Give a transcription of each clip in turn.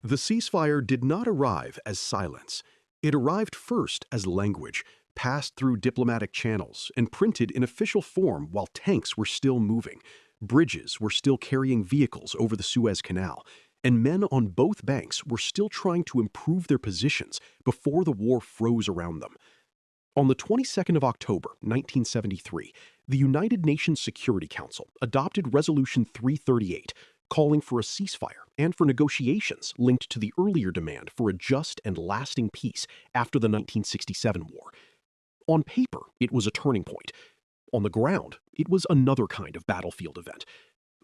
The ceasefire did not arrive as silence. It arrived first as language, passed through diplomatic channels, and printed in official form while tanks were still moving, bridges were still carrying vehicles over the Suez Canal, and men on both banks were still trying to improve their positions before the war froze around them. On the 22nd of October, 1973, the United Nations Security Council adopted Resolution 338, calling for a ceasefire and for negotiations linked to the earlier demand for a just and lasting peace after the 1967 war. On paper, it was a turning point. On the ground, it was another kind of battlefield event.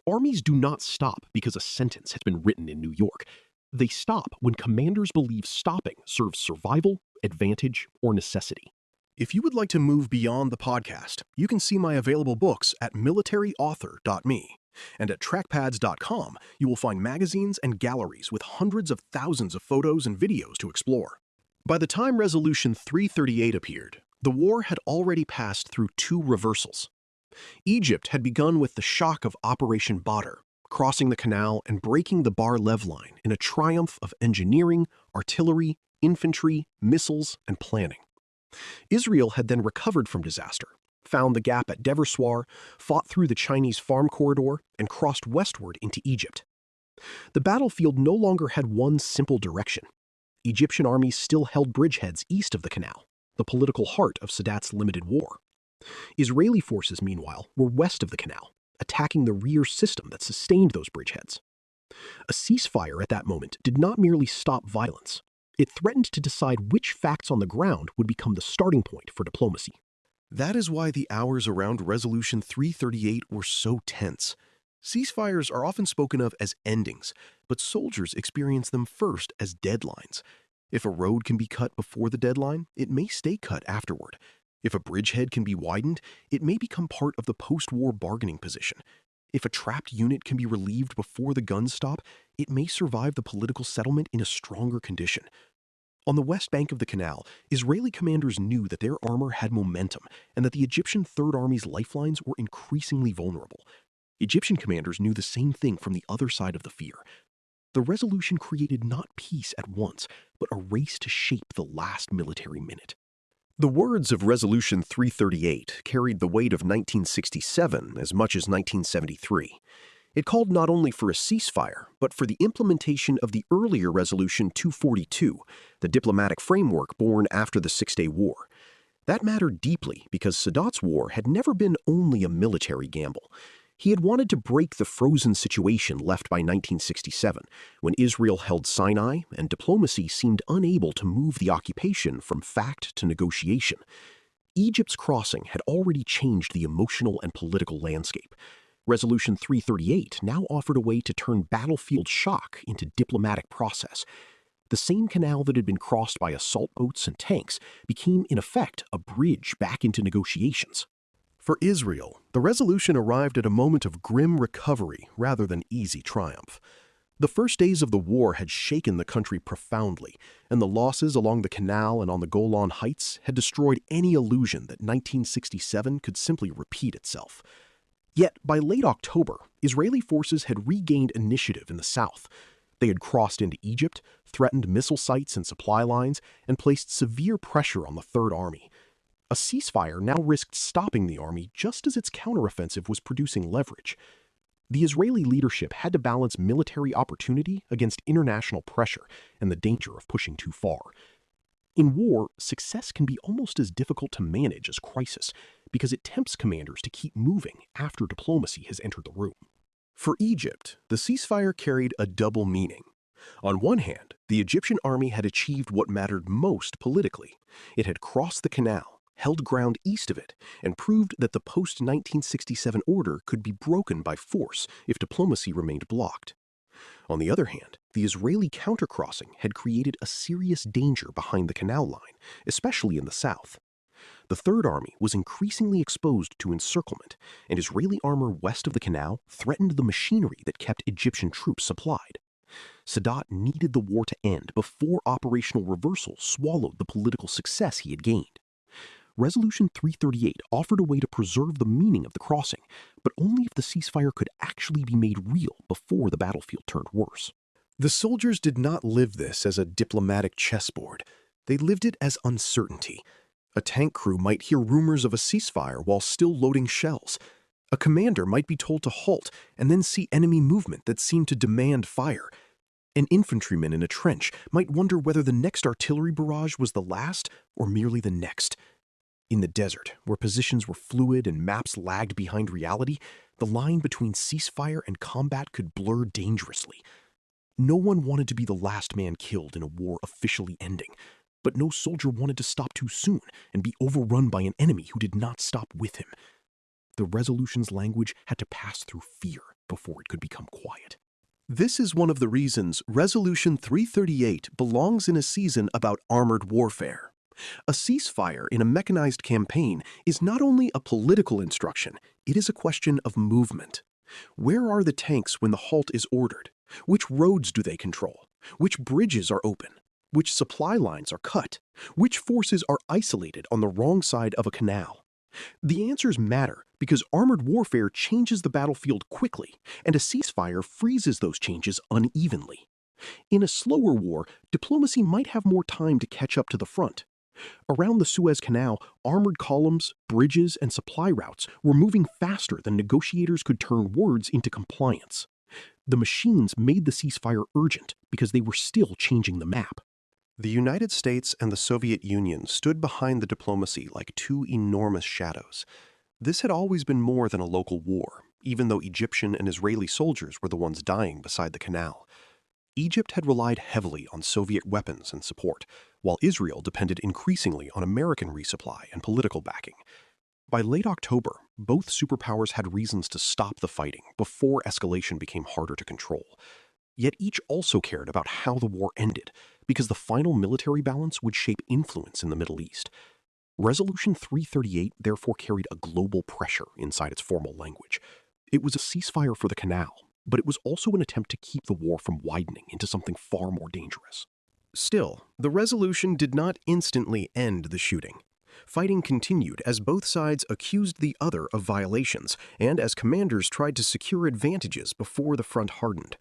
Armies do not stop because a sentence has been written in New York. They stop when commanders believe stopping serves survival, advantage, or necessity. If you would like to move beyond the podcast, you can see my available books at militaryauthor.me. And at trackpads.com, you will find magazines and galleries with hundreds of thousands of photos and videos to explore. By the time Resolution 338 appeared, the war had already passed through two reversals. Egypt had begun with the shock of Operation Badr, crossing the canal and breaking the Bar-Lev line in a triumph of engineering, artillery, infantry, missiles, and planning. Israel had then recovered from disaster, found the gap at Deversoir, fought through the Chinese farm corridor, and crossed westward into Egypt. The battlefield no longer had one simple direction. Egyptian armies still held bridgeheads east of the canal, the political heart of Sadat's limited war. Israeli forces, meanwhile, were west of the canal, attacking the rear system that sustained those bridgeheads. A ceasefire at that moment did not merely stop violence. It threatened to decide which facts on the ground would become the starting point for diplomacy. That is why the hours around Resolution 338 were so tense. Ceasefires are often spoken of as endings, but soldiers experience them first as deadlines. If a road can be cut before the deadline, it may stay cut afterward. If a bridgehead can be widened, it may become part of the post-war bargaining position. If a trapped unit can be relieved before the guns stop, it may survive the political settlement in a stronger condition. On the west bank of the canal, Israeli commanders knew that their armor had momentum and that the Egyptian Third Army's lifelines were increasingly vulnerable. Egyptian commanders knew the same thing from the other side of the fear. The resolution created not peace at once, but a race to shape the last military minute. The words of Resolution 338 carried the weight of 1967 as much as 1973. It called not only for a ceasefire, but for the implementation of the earlier Resolution 242, the diplomatic framework born after the Six-Day War. That mattered deeply because Sadat's war had never been only a military gamble. He had wanted to break the frozen situation left by 1967, when Israel held Sinai and diplomacy seemed unable to move the occupation from fact to negotiation. Egypt's crossing had already changed the emotional and political landscape. Resolution 338 now offered a way to turn battlefield shock into diplomatic process. The same canal that had been crossed by assault boats and tanks became, in effect, a bridge back into negotiations. For Israel, the resolution arrived at a moment of grim recovery rather than easy triumph. The first days of the war had shaken the country profoundly, and the losses along the canal and on the Golan Heights had destroyed any illusion that 1967 could simply repeat itself. Yet, by late October, Israeli forces had regained initiative in the south. They had crossed into Egypt, threatened missile sites and supply lines, and placed severe pressure on the Third Army. A ceasefire now risked stopping the army just as its counteroffensive was producing leverage. The Israeli leadership had to balance military opportunity against international pressure and the danger of pushing too far. In war, success can be almost as difficult to manage as crisis because it tempts commanders to keep moving after diplomacy has entered the room. For Egypt, the ceasefire carried a double meaning. On one hand, the Egyptian army had achieved what mattered most politically. It had crossed the canal, held ground east of it, and proved that the post-1967 order could be broken by force if diplomacy remained blocked. On the other hand, the Israeli countercrossing had created a serious danger behind the canal line, especially in the south. The Third Army was increasingly exposed to encirclement, and Israeli armor west of the canal threatened the machinery that kept Egyptian troops supplied. Sadat needed the war to end before operational reversal swallowed the political success he had gained. Resolution 338 offered a way to preserve the meaning of the crossing, but only if the ceasefire could actually be made real before the battlefield turned worse. The soldiers did not live this as a diplomatic chessboard. They lived it as uncertainty. A tank crew might hear rumors of a ceasefire while still loading shells. A commander might be told to halt and then see enemy movement that seemed to demand fire. An infantryman in a trench might wonder whether the next artillery barrage was the last or merely the next. In the desert, where positions were fluid and maps lagged behind reality, the line between ceasefire and combat could blur dangerously. No one wanted to be the last man killed in a war officially ending, but no soldier wanted to stop too soon and be overrun by an enemy who did not stop with him. The resolution's language had to pass through fear before it could become quiet. This is one of the reasons Resolution 338 belongs in a season about armored warfare. A ceasefire in a mechanized campaign is not only a political instruction, it is a question of movement. Where are the tanks when the halt is ordered? Which roads do they control? Which bridges are open? Which supply lines are cut? Which forces are isolated on the wrong side of a canal? The answers matter because armored warfare changes the battlefield quickly, and a ceasefire freezes those changes unevenly. In a slower war, diplomacy might have more time to catch up to the front. Around the Suez Canal, armored columns, bridges, and supply routes were moving faster than negotiators could turn words into compliance. The machines made the ceasefire urgent because they were still changing the map. The United States and the Soviet Union stood behind the diplomacy like two enormous shadows. This had always been more than a local war, even though Egyptian and Israeli soldiers were the ones dying beside the canal. Egypt had relied heavily on Soviet weapons and support, while Israel depended increasingly on American resupply and political backing. By late October, both superpowers had reasons to stop the fighting before escalation became harder to control. Yet each also cared about how the war ended, because the final military balance would shape influence in the Middle East. Resolution 338 therefore carried a global pressure inside its formal language. It was a ceasefire for the canal, but it was also an attempt to keep the war from widening into something far more dangerous. Still, the resolution did not instantly end the shooting. Fighting continued as both sides accused the other of violations and as commanders tried to secure advantages before the front hardened.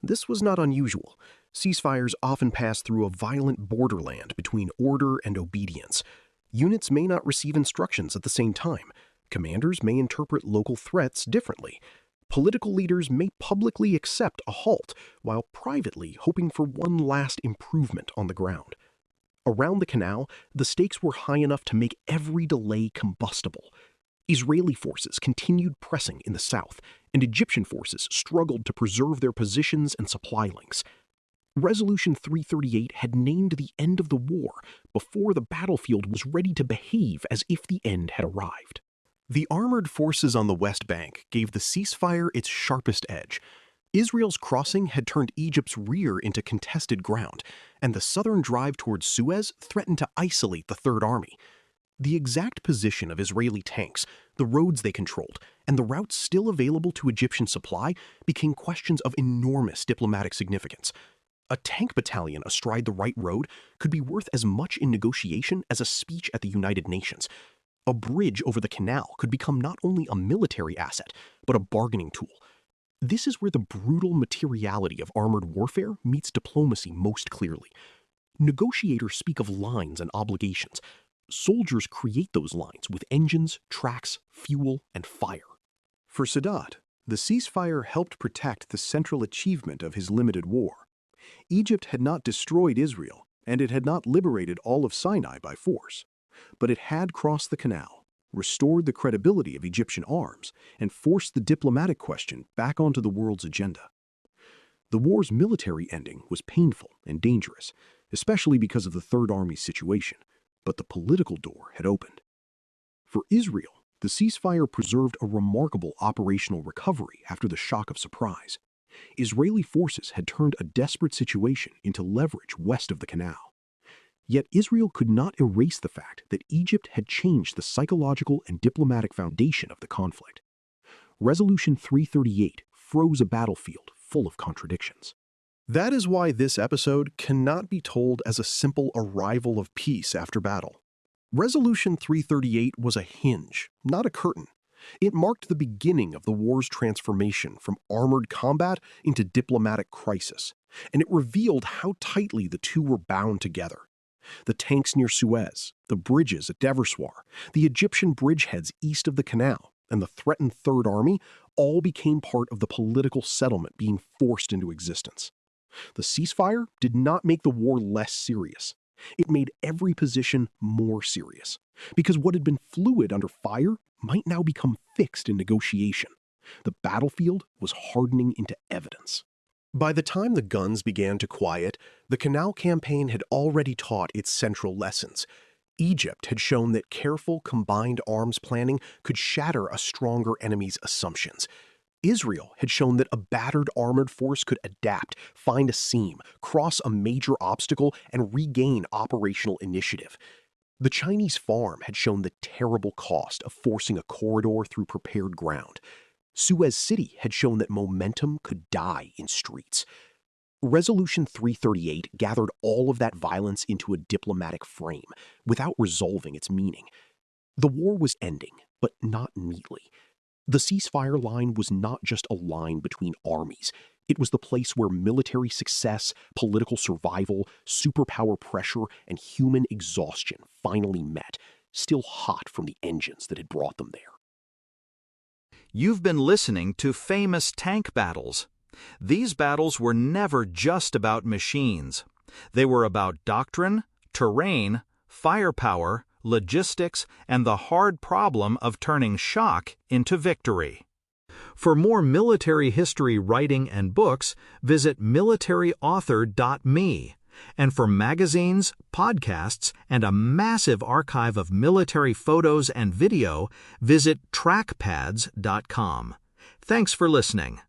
This was not unusual. Ceasefires often pass through a violent borderland between order and obedience. Units may not receive instructions at the same time. Commanders may interpret local threats differently. Political leaders may publicly accept a halt, while privately hoping for one last improvement on the ground. Around the canal, the stakes were high enough to make every delay combustible. Israeli forces continued pressing in the south, and Egyptian forces struggled to preserve their positions and supply links. Resolution 338 had named the end of the war before the battlefield was ready to behave as if the end had arrived. The armored forces on the West Bank gave the ceasefire its sharpest edge. Israel's crossing had turned Egypt's rear into contested ground, and the southern drive towards Suez threatened to isolate the Third Army. The exact position of Israeli tanks, the roads they controlled, and the routes still available to Egyptian supply became questions of enormous diplomatic significance. A tank battalion astride the right road could be worth as much in negotiation as a speech at the United Nations. A bridge over the canal could become not only a military asset, but a bargaining tool. This is where the brutal materiality of armored warfare meets diplomacy most clearly. Negotiators speak of lines and obligations. Soldiers create those lines with engines, tracks, fuel, and fire. For Sadat, the ceasefire helped protect the central achievement of his limited war. Egypt had not destroyed Israel, and it had not liberated all of Sinai by force. But it had crossed the canal, restored the credibility of Egyptian arms, and forced the diplomatic question back onto the world's agenda. The war's military ending was painful and dangerous, especially because of the Third Army's situation, but the political door had opened. For Israel, the ceasefire preserved a remarkable operational recovery after the shock of surprise. Israeli forces had turned a desperate situation into leverage west of the canal. Yet Israel could not erase the fact that Egypt had changed the psychological and diplomatic foundation of the conflict. Resolution 338 froze a battlefield full of contradictions. That is why this episode cannot be told as a simple arrival of peace after battle. Resolution 338 was a hinge, not a curtain. It marked the beginning of the war's transformation from armored combat into diplomatic crisis. and it revealed how tightly the two were bound together. The tanks near Suez, the bridges at Deversoir, the Egyptian bridgeheads east of the canal, and the threatened Third Army all became part of the political settlement being forced into existence. The ceasefire did not make the war less serious. It made every position more serious, because what had been fluid under fire might now become fixed in negotiation. The battlefield was hardening into evidence. By the time the guns began to quiet, the Canal campaign had already taught its central lessons. Egypt had shown that careful combined arms planning could shatter a stronger enemy's assumptions. Israel had shown that a battered armored force could adapt, find a seam, cross a major obstacle, and regain operational initiative. The Chinese farm had shown the terrible cost of forcing a corridor through prepared ground. Suez City had shown that momentum could die in streets. Resolution 338 gathered all of that violence into a diplomatic frame, without resolving its meaning. The war was ending, but not neatly. The ceasefire line was not just a line between armies. It was the place where military success, political survival, superpower pressure, and human exhaustion finally met, still hot from the engines that had brought them there. You've been listening to Famous Tank Battles. These battles were never just about machines. They were about doctrine, terrain, firepower, logistics, and the hard problem of turning shock into victory. For more military history writing and books, visit militaryauthor.me. And for magazines, podcasts, and a massive archive of military photos and video, visit trackpads.com. Thanks for listening.